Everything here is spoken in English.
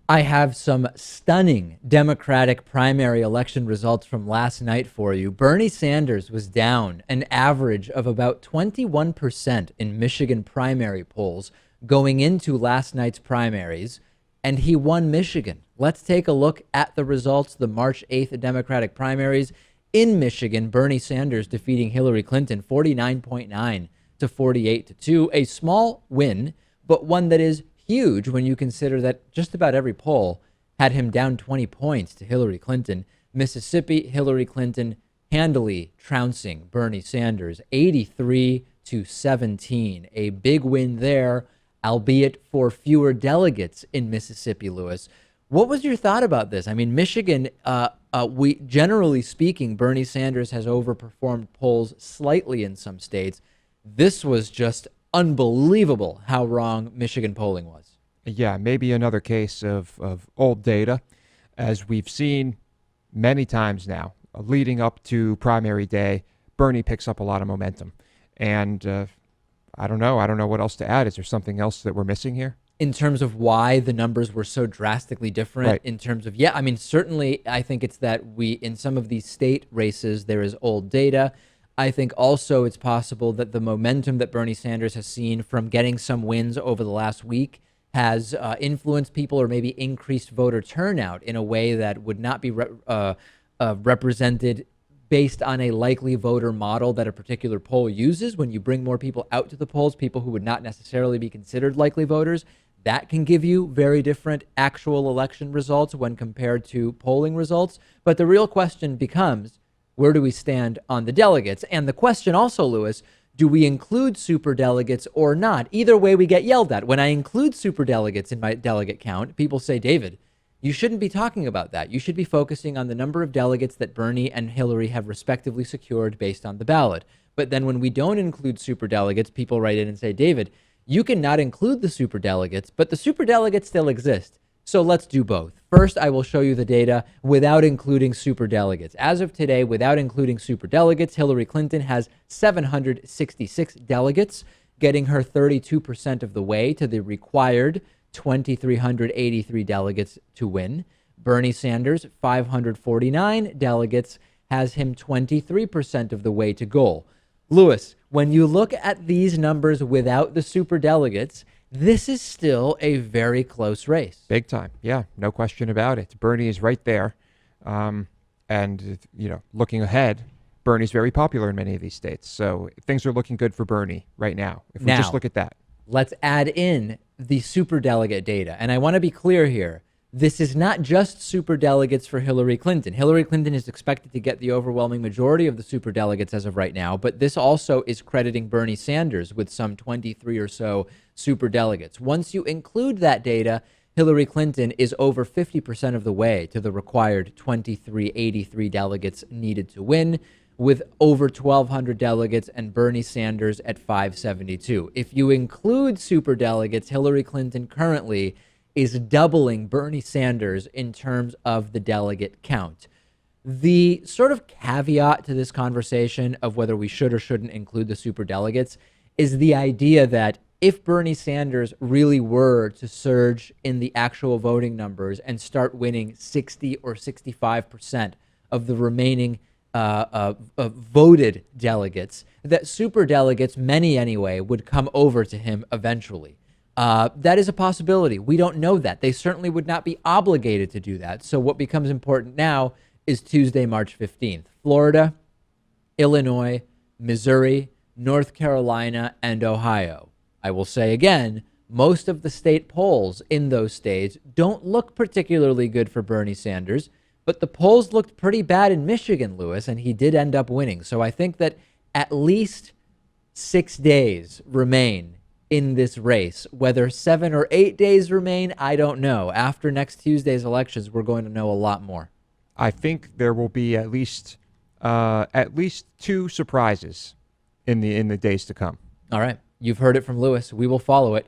I have some stunning Democratic primary election results from last night for you. Bernie Sanders was down an average of about 21% in Michigan primary polls going into last night's primaries, and he won Michigan. Let's take a look at the results. The March 8th Democratic primaries in Michigan, Bernie Sanders defeating Hillary Clinton 49.9 to 48 to 2. A small win, but one that is huge when you consider that just about every poll had him down 20 points to Hillary Clinton. Mississippi, Hillary Clinton handily trouncing Bernie Sanders 83 to 17. A big win there, albeit for fewer delegates in Mississippi, Lewis. What was your thought about this? I mean, Michigan, we generally speaking, Bernie Sanders has overperformed polls slightly in some states. This was just unbelievable how wrong Michigan polling was. Yeah, maybe another case of old data, as we've seen many times now, leading up to primary day. Bernie picks up a lot of momentum. And I don't know. I don't know what else to add. Is there something else that we're missing here? In terms of why the numbers were so drastically different, Right. in terms of, yeah, I mean, certainly I think it's that in some of these state races, there is old data. I think also it's possible that the momentum that Bernie Sanders has seen from getting some wins over the last week has influenced people or maybe increased voter turnout in a way that would not be represented based on a likely voter model that a particular poll uses. When you bring more people out to the polls, people who would not necessarily be considered likely voters, that can give you very different actual election results when compared to polling results. But the real question becomes, where do we stand on the delegates? And the question also, Lewis, do we include super delegates or not? Either way, we get yelled at. When I include super delegates in my delegate count, people say, David, you shouldn't be talking about that. You should be focusing on the number of delegates that Bernie and Hillary have respectively secured based on the ballot. But then when we don't include super delegates, people write in and say, David, you can not include the super delegates, but the super delegates still exist. So let's do both. First, I will show you the data without including super delegates. As of today, without including super delegates, Hillary Clinton has 766 delegates, getting her 32% of the way to the required 2,383 delegates to win. Bernie Sanders, 549 delegates, has him 23% of the way to goal. Lewis, when you look at these numbers without the super delegates, this is still a very close race. Big time. Yeah, no question about it. Bernie is right there. And, looking ahead, Bernie's very popular in many of these states. So things are looking good for Bernie right now, if we just look at that. Let's add in the super delegate data. And I want to be clear here. This is not just super delegates for Hillary Clinton. Hillary Clinton is expected to get the overwhelming majority of the super delegates as of right now, but this also is crediting Bernie Sanders with some 23 or so super delegates. Once you include that data, Hillary Clinton is over 50% of the way to the required 2,383 delegates needed to win, with over 1,200 delegates and Bernie Sanders at 572. If you include super delegates, Hillary Clinton currently is doubling Bernie Sanders in terms of the delegate count. The sort of caveat to this conversation of whether we should or shouldn't include the super delegates is the idea that if Bernie Sanders really were to surge in the actual voting numbers and start winning 60 or 65% of the remaining voted delegates, that super delegates, many anyway, would come over to him eventually. That is a possibility. We don't know that. They certainly would not be obligated to do that. So what becomes important now is Tuesday, March 15th. Florida, Illinois, Missouri, North Carolina, and Ohio. I will say again, most of the state polls in those states don't look particularly good for Bernie Sanders, but the polls looked pretty bad in Michigan, Lewis, and he did end up winning. So I think that at least 6 days remain in this race. Whether 7 or 8 days remain, I don't know. After next Tuesday's elections, we're going to know a lot more. I think there will be at least two surprises in the days to come. All right. You've heard it from Lewis. We will follow it.